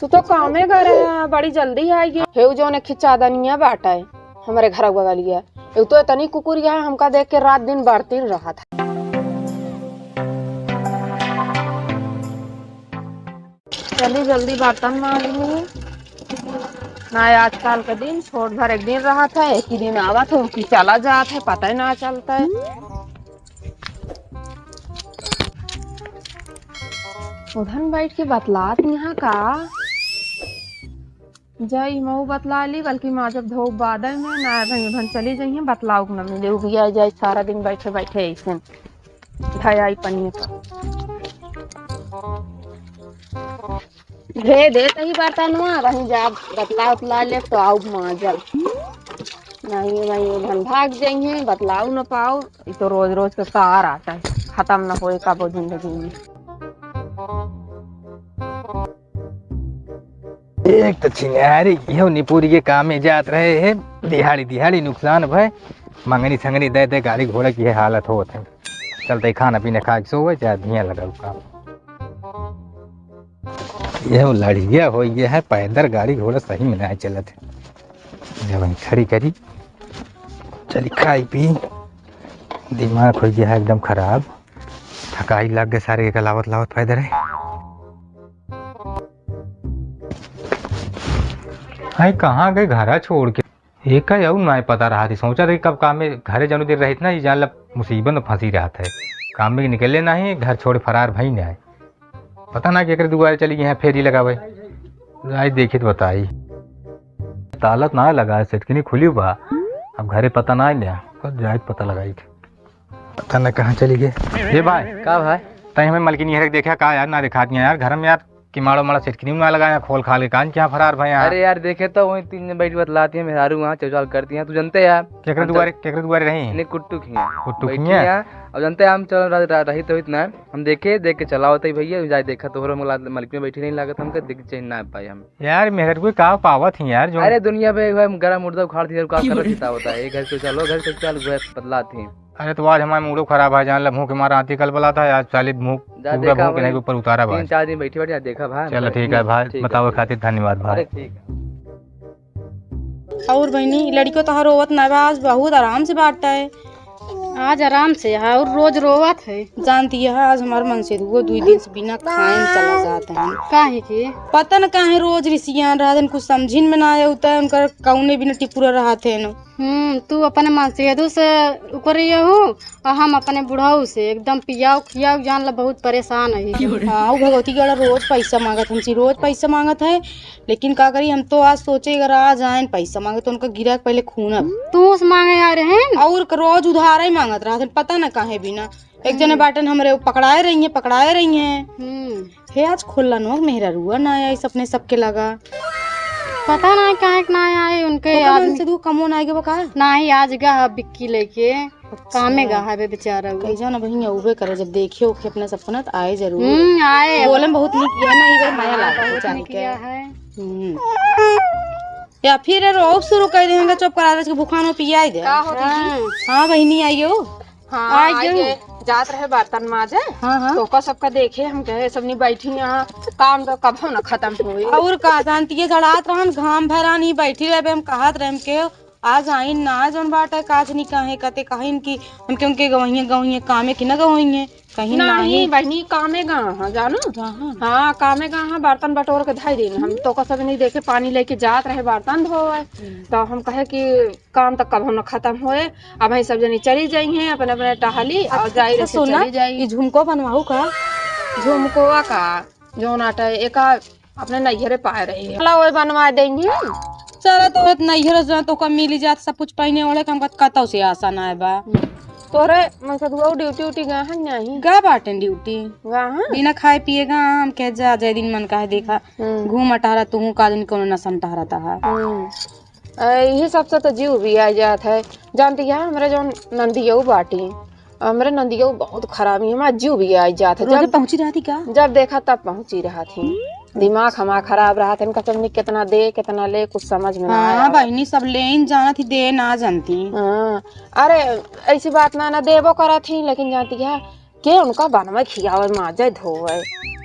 तू तो कामे कर रहा है, बड़ी जल्दी आएगी। हेउ जो ने खिंचा दनिया बाटा है हमारे घर गलिया। एक तो इतनी कुकुरिया है, हमका देख के रात दिन बढ़ती रहा था। जल्दी जल्दी बर्तन मांज ली ना। आजकल का दिन छोट भर एक दिन रहा था, एक ही दिन आवा था कि चला जाता है, पता ही ना चलता है। उधर बैठ के बतलात यहाँ का जय मऊ बतला ली, बल्कि माँ जब धोप बादल में ना भाई उधर चली जाइए बतलाऊ न मिले उगिया जाए सारा दिन बैठे बैठे ऐसे ढाई पन्ने का दे देते ही बर्तन वहीं जा बतला उतला ले तो आओ माजल नहीं वही उधर भाग जाइए बतलाऊ न पाओ। तो रोज रोज का कार आता है, खत्म न होए का वो जिंदगी में। एक तो छिंगारी यो निपुरी के काम में जात रहे है, दिहाड़ी दिहाड़ी नुकसान भय मंगनी संगनी दे दे गाड़ी घोड़ा की हालत होत है। चलते खाना पीना खा के सोवे चाहे धिया लगा काम। यह लड़िया हो गया है, पैदल गाड़ी घोड़ा सही में नहीं चलत है। जब वहीं खड़ी करी चली खाई पी, दिमाग हो गया है एकदम खराब, थकाई लग गए सारे के लावत लावत पैदल है। हाय कहाँ गए घरा छोड़ के, एक ही नहीं पता रहा थी। सोचा था कि कब काम में घरे जानू देर रही ना, ये जान लब मुसीबत में फंसी रहा था। काम में निकले नहीं, घर छोड़ फरार भई नहीं आए, पता ना केकर दुआरे चली गई है फेरी लगावे। आज देखी तो बताई तालत ना लगा सिटकनी खुली बा, अब घरे पता ना लिया कब जाए पता लगाई पता ना कहाँ चली गए। ये भाई का भाई तय हमें मलकिनी है देखा का यार ना दिखाती यार घर में यार कि माड़ो माड़ा सिटकनी ना लगाया खोल खाल के कान क्या फरार भाई यार। अरे यार देखे तो वही तीन बैठ बतलाती है मेहरारू वहाँ चौचाल करती हैं, तू जानते यार केकर दुआरे रही नहीं कुट्टू खिया खिया। अब जानते हैं हम चल रही तो इतना हम देख के चला होता ही भैया जाए देखा तो मलिक में बैठी नहीं लागत हमको देख चैन ना पाए हम यार मेहर को का पावत है यार जो। अरे दुनिया पे गरम मुर्दा उखाड़ थी का करता होता है, घर से चलो घर से चल बदलाती हैं। अरे तो आज हमारा मूड खराब है, जान ला मुंह के मारा आती कल बला था आज चाली मुंह पूरा मुंह के नहीं ऊपर उतारा भाई। 3-4 दिन बैठी बैठी देखा भाई। चलो ठीक है भाई, बताओ खातिर धन्यवाद भाई। ठीक है और बहनी लड़की तो रोवत नवाज बहुत आराम से बांटता है, आज आराम से है और रोज रोवत है। जानती है आज हमारे मन से वो 2 दिन से बिना खाए चला जाता है। काहे के पता न काहे रोज रिसियान रहा कुछ समझिन में ना आया होता है, उनका कौने बिना टिपुरा रहा थे न। तू अपने मन से ऊपर हो और हम अपने बुढ़ाऊ से एकदम पियाओ खियाओ जान ला बहुत परेशान है। हाँ भगवती गड़ा रोज पैसा मांगत हमसे, रोज पैसा मांगत है, लेकिन का करी हम तो आज सोचे अगर आज आए पैसा मांगे तो उनका गिरा पहले खून तू मांगे आ रहे हैं और रोज उधार ही मांगत रहा पता न काहे बिना। एक जने बाटन हमारे पकड़ाए रही है आज खोला नो मेहरा रुआ ना आया अपने सबके लगा पता ना काहे ना आए उनके आदमी से कमो ना आएगा बका ना ही आज गा बिक्की लेके कामे गा है बेचारा कहीं जाओ ना बहिया उबे करे जब देखियो कि अपने सबको ना आए जरूर आए बोले बहुत नहीं किया ना इधर माया लगा जान के या फिर रोब शुरू कर देंगे चुप करा दे भूखानो पिया दे। हां बहिनी आइयो आइए जात रहे बर्तन माजे। हाँ। तो का सबका देखे हम कहे सब नहीं बैठी यहाँ काम तो कब न खत्म हुए और का जानती है गड़ात रहन घाम भरा नहीं बैठी रहे हम कहत रहे के आज आई ना जौन बाटा काज नहीं काहे कते कहिन की हम के उनके गवहिए कामे की ना गवहिए कहीं नहीं बहनी कामे गा हां जानो। हां कामे गा हां बर्तन बटोर के धाई दिन हम तो का सब नहीं देखे पानी लेके जात रहे बर्तन धोए तो हम कहे कि काम तक कब न खत्म होए अब हम सब जनी चली जाई हैं अपने अपने टहली और जाई रे चली जाई। झुमको बनवाऊ का झुमकोवा का जो नाटा एका अपने नैहरे पाए रही है वो बनवा देंगे। चलो तो नैहर तो का मिली जात सब कुछ पहने ओढ़े हम कतौ से आशा ना बा तोरे मतलब वो ड्यूटी गा है नहीं गा बाटे ड्यूटी गा बिना खाए पिए गा हम कह जा जय दिन मन का है देखा घूम अटारा तू का दिन कोनो नसन टहराता है यही सबसे तो जीव भी आ जात है। जानती है हमारे जो नंदियो बाटी हमारे नंदियो बहुत खराब है, हमारा जीव भी आ जात है। जब पहुंची रहा थी का जब देखा तब पहुंची रहा थी, दिमाग हमारा खराब रहा था इनका सबने कितना दे कितना ले कुछ समझ में ना आया। बहनी सब लेन जाना थी दे ना जानती। अरे ऐसी बात ना देवो करा थी लेकिन जानती है के उनका बनवा खियावे माजे धोवे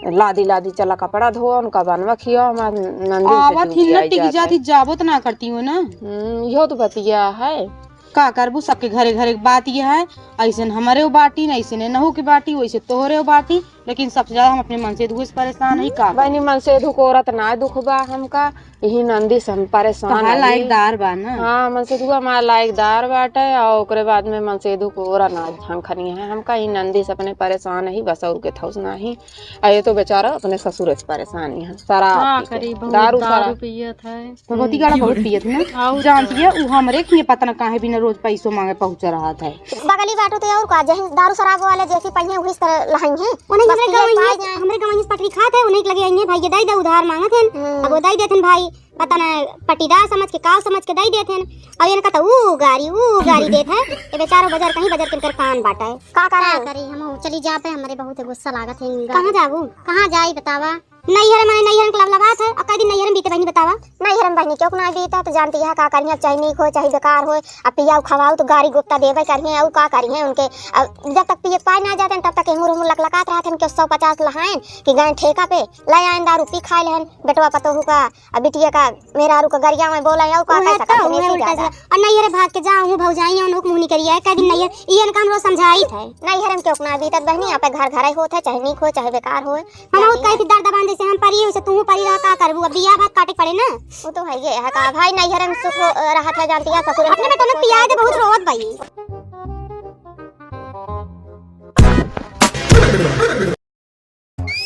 लादी लादी चला कपड़ा धो उनका बनवा खिया हमार नंदी आवत ही न टिक जाती जाबो तो ना करती हो ना। यो तो बतिया है का करबू, सबके घरे घरे बात ये है, ऐसे हमारे वो बाटी न ऐसे नहू की बाटी वैसे तोहरे वो बाटी, लेकिन सबसे ज्यादा हम अपने मन से दुख से परेशान है। का बहनी मन से दुख औरत ना दुख बा हमका, यही नंदी से हम परेशान है। लायकदार बा ना। हाँ मन से दुख हमारा लायकदार बाटे और ओकरे बाद में मन से दुख औरा ना झंखनी है हमका। ही नंदी से अपने परेशान ही बस और के थौस ना ही। ये तो बेचारा अपने ससुर से परेशानी है। शराब दारू पियत है, भगवती गाड़ा बहुत पियत ना। जानती है वो हमरे के पता न काहे बिना रोज पैसों मांगे पहुंच रहा था। बगली बाटो तो और का जही दारू शराब वाले जैसी पहिए उही तरह लहाई है। हमरे गांव में पटरी खात है, उन्हीं के लगे आइए भाई ये दई दे उधार मांगत हैं। अब वो दई देथन भाई पता ना पटीदार समझ के काव समझ के दई देथन। और ये कहता ऊ गाड़ी देत है। ये बेचारो बाजार कहीं बाजार किनकर कान बाटा है। का करी हम चली जा पे, हमरे बहुत गुस्सा लागत है। कहां जाबू, कहां जाई बतावा। नैहर माने नैहर के लबात है। और कई दिन नैहर में बीते बहनी बतावा। नैहर में बहनी क्यों ना बीता तो जानती है का करिए, चाहे नीक हो चाहे बेकार हो। अब पियाऊ खवाऊ तो गाड़ी गुप्ता देवे करिए और का करिए उनके। जब तक पिए पाए ना जाते तब तक मुंह लकलकात रहते कि 150 लहाइन कि गए ठेका पे ले आए दारू पी खाए लेहन बेटवा पतोहू का। अब बिटिया का मेरा आरू का गरिया में बोला और का कैसा और नैहर भाग के जाऊं भौजाई उनक मुंह नहीं करिए। कई दिन नैहर ईन काम रो समझाई है। नैहर में क्यों ना बीतत बहनी, आप घर घर होत है चाहे नीक हो चाहे बेकार हो। हम और कई दर्द बांधे से हम परी हो से तू परी रहा का करबू। अब बियाह भात काटे पड़े ना, वो तो है ये है का भाई नैहर में सुख रहा था जानती है। ससुर अपने बेटा ने पिया दे बहुत रोवत भाई।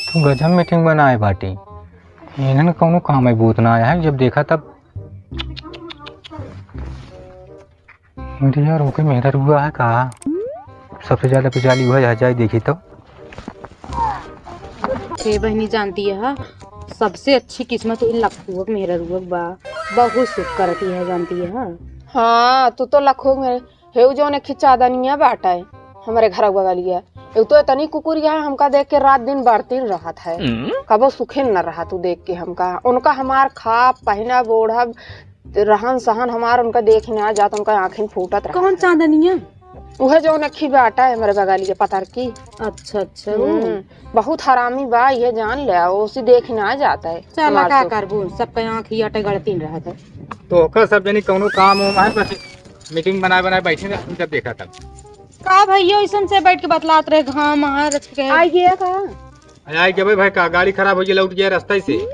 तू गजब मीटिंग बनाए बाटी, इन्हन कौनो काम है बूत ना आया है। जब देखा तब यार ओके मेरा रुआ है कहा सबसे ज्यादा पिछाली हुआ है जाए देखी तो। बहनी जानती है सबसे अच्छी किस्मत लखुआ मेरा रुआ बा, बहुत सुख करती है जानती है। हाँ तू तो लखो में हेउ जो ने खिंचा दनिया बाटा है हमारे घर बगलिया। एक तो इतनी कुकुरिया है हमका देख के रात दिन बढ़ती रहत है। कबो सुखे न रहा तू देख के हमका। उनका हमार खा पहना बोढ़ा रहन सहन हमार उनका देखने आ जाता उनका आँखें फूटत रहा। कौन चांदनिया? वह जो नखी बाटा है हमारे बगलिया पतर की। अच्छा अच्छा बहुत हरामी बा ये जान ले, उसी देखने आ जाता है। चला का करबू सबके आँख ही अटे गड़ती रहता है। तो ओकर सब जनी कौनो काम हो है बस मीटिंग बनाए बनाए बैठे रहे। जब देखा तब का भैया ऐसन से बैठ के बतलात रहे घाम आई गया का आई गए भाई का गाड़ी खराब हो गई लौट गया रास्ते से।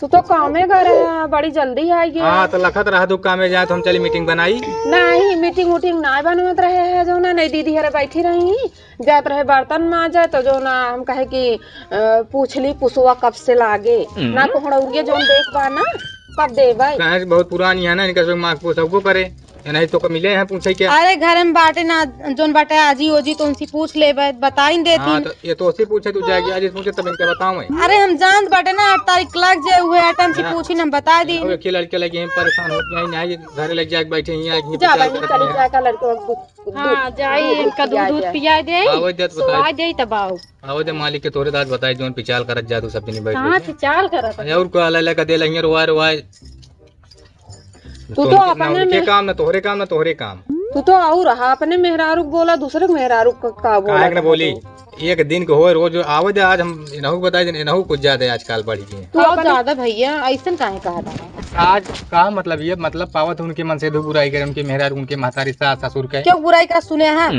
तू तो कामे कर बड़ी जल्दी आई गया। हाँ तो लखत रहा दो कामे जाए तो हम चली मीटिंग बनाई। नहीं मीटिंग उटिंग ना बनवत रहे है जो ना नहीं दीदी हरे बैठी रही जात रहे बर्तन मां जाए तो जो ना हम कहे कि पूछली पुसवा कब से लागे ना कोहड़ौरिया जो देख बा ना कब दे भाई। बहुत पुरानी है ना इनका माँ को करे नहीं तो मिले हैं पूछे क्या। अरे घर में बाटे ना जोन बाटे आजी ओजी तो उनसे पूछ ले बताई देती। हाँ, तो ये तो उसी पूछे तू जाएगी आज पूछे तब इनके बताऊं मैं। अरे हम जान बाटे ना 8 तारीख लग जाए हुए आइटम से पूछी ना बता दी। के लड़के लगे हैं परेशान हो गए नहीं घर लग जाए बैठे हैं जा भाई चली जा का लड़के। हां जाई इनका दूध पिया दे सुआ दे तब आओ। आओ दे मालिक के तोरे दाद बताई जोन पिचाल करत जा तू सब दिन बैठ। हां पिचाल करत और को अलग का दे लहिए रोवा तू तो अपने के काम ना तोहरे काम ना तोहरे काम। तू तो आऊ रहा अपने मेहरारू बोला दूसरे को मेहरारू का बोला ना बोली एक दिन को हो रोज आवत आज हम इनहु बताई इनहु कुछ ज्यादा आजकल बढ़ गए। तू ज्यादा भैया ऐसा काहे कहा था आज का मतलब ये मतलब पावत उनके मन से दो बुराई करे उनके मेहरारू उनके महतारी सास ससुर के क्यों बुराई का सुने हैं।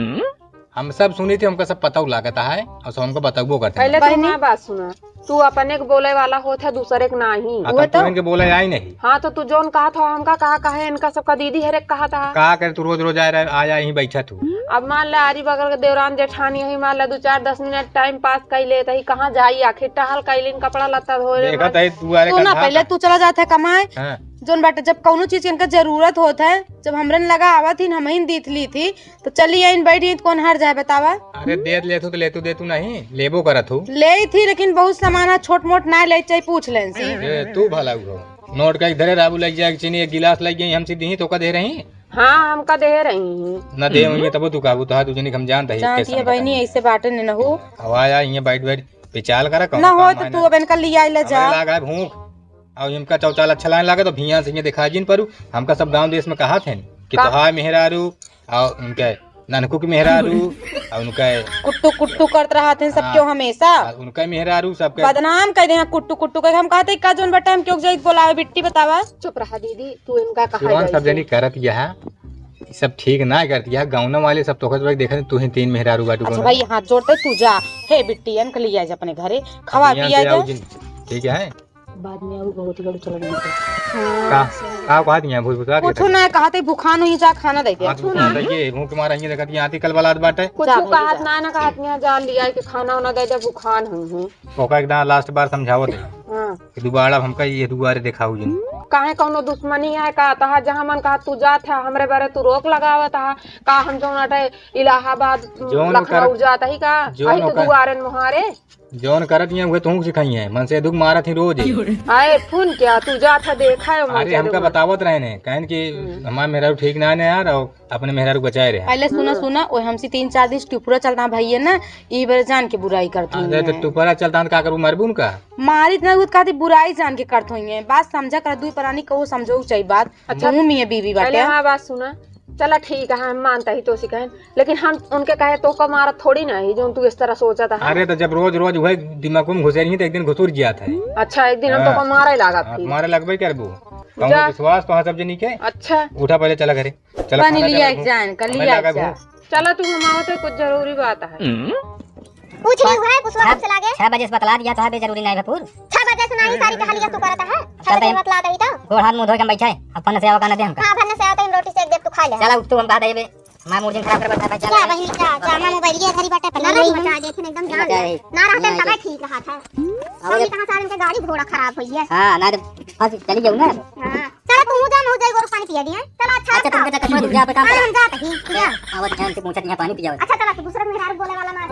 हम सब सुनी थी हमको सब पता लागता है और सब हमको बताबो करते पहले तो मैं बात सुना तू अपने को बोले वाला होता दूसरे को नहीं वो तो इनके बोले आई नहीं। हाँ तो तू जोन कहा था हमका कहा इनका सबका दीदी हरे कहा था कहा करे तू रोज रोज आया यहीं बैठा तू। अब मान ले आरी बगल के देवरान जेठानी यही मान ले 2-4-10 मिनट टाइम पास कर ले तही कहाँ जाई आखिर टहल कैलिन कपड़ा लत्ता धोए तू ना पहले तू चला जाता है कमाए जोन बाटे जब कौनो चीज इनका जरूरत होता है जब हमरन लगा आवत थी हम ही दीत ली थी तो चली आई बैठी कौन हार जाए बतावा। अरे दे तू तो दे तू नहीं लेबो करत हूँ ले थी लेकिन बहुत सामान है छोट मोट ना ले चाहिए पूछ ले तू भला हो नोट का इधर राबू लग जाए चीनी एक गिलास लग गई हमसे दी तो का दे रही। हाँ हमका दे रही न दे हुई तब तू काबू तो तुझे हम जानते हैं बहनी ऐसे बाटे न हो हवाया ये बैठ पिचाल करा ना हो तो तू अब इनका लिया ले जा लगा भूख और इनका चौचाल अच्छा लाने लगा तो भिया से दिखा जिन पर हमका सब गांव देश में कहा थे कि तो हाय मेहरारू और उनके ननकू के मेहरारू और उनका कुट्टू कुट्टू करते रहते हैं सब क्यों हमेशा उनका मेहरारू सबके बदनाम कर दे कुट्टू कुट्टू कर हम कहते का जोन बटा हम क्यों जाई बोलावे बिट्टी बतावा। चुप रहा दीदी, तू इनका कहा शिवान सब जनी करत यह सब ठीक ना करती है। गाँव वाले सब तो देखा तू ही 3 मेहरारू बाटू। अच्छा भाई हाथ जोड़ते तू जा हे बिट्टी अन के लिए जा अपने घरे खवा पिया जा ठीक है। बाद में और बहुत गड़ चल गई का कहा दिया भूल भुला कुछ ना कहते भूखान हुई जा खाना दे दे ये मुंह के मारा ये देखत यहाँ कल वाला बाटे कुछ कहत ना कहत नहीं जा लिया कि खाना वाना दे दे, भूखान हुई ओका एकदम लास्ट बार समझावत है हाँ। कि दोबारा हमका ये दोबारा दिखाऊ जिन काहे कौनो दुश्मनी है का तहा जहाँ मन कहा तू जात है हमरे बारे तू रोक लगावत है का हम जो अटे इलाहाबाद लखनऊ जाता ही का आई तो दुआरे मुहारे जौन करत ये हुए तू सिखाई है मन से दुख मारत ही रोज आए फोन क्या तू जात है देखा है अरे हमका बतावत रहे ने कहन कि हमार मेहरारू ठीक ना है यार और अपने मेहरारू बचाए रहे पहले सुना ओए हमसे 3-4 दिन टुपरा चलना भैया ना ई बार जान के बुराई करती अरे तो टुपरा चलता का करू मरबू उनका मारी इतना गुद कहती बुराई जान के करत होई है बात समझा कर दुई प्राणी को समझो चाहिए बात अच्छा मुंह में बीवी बाटे हां बात सुना चला ठीक है हम मानता ही तो सिखाएं लेकिन हम उनके कहे तो का मारा थोड़ी ना ही जो तू इस तरह सोचा था। अरे तो जब रोज रोज हुए दिमाग में घुसे नहीं तो एक दिन घुसुर गया था। अच्छा एक दिन हम तो का मारा ही लगा फिर मारे लगबे करबू कहूं विश्वास तो सब जनी के। अच्छा उठा पहले चला घरे चला बन लिया जान कर लिया चला तू हम आवत कुछ जरूरी बात है पूछ रही है पुछवा कब चला गए 6 बजे से बतला दिया तो है जरूरी नहीं भरपूर 6 बजे सुनाई सारी कहानियां तू करता है 6 बजे बतला दई तो गोड़ हाथ मुंह धो के बैठे अपन से आवा दे हमका हां भन्ने से आता रोटी से एक देख तू खा ले चला उठ तू हम कहा देबे मां मुर्जन खराब कर बैठा चल क्या बहिनी क्या जामा मोबाइल ये घरी बाटे पर नहीं बचा दे थे एकदम जान ना रहते तब ठीक रहा था अभी कहां सारे के गाड़ी घोड़ा खराब हुई है। हां ना फंस चली जाऊं ना हां चल तू जा मुझे गोर पानी पिया दिया चल अच्छा तुमके तक छोड़ जा पे काम हम जाते ही क्या आवत ध्यान से पूछत यहाँ पानी पिया अच्छा चला तू दूसरा मेहरारू बोले वाला ना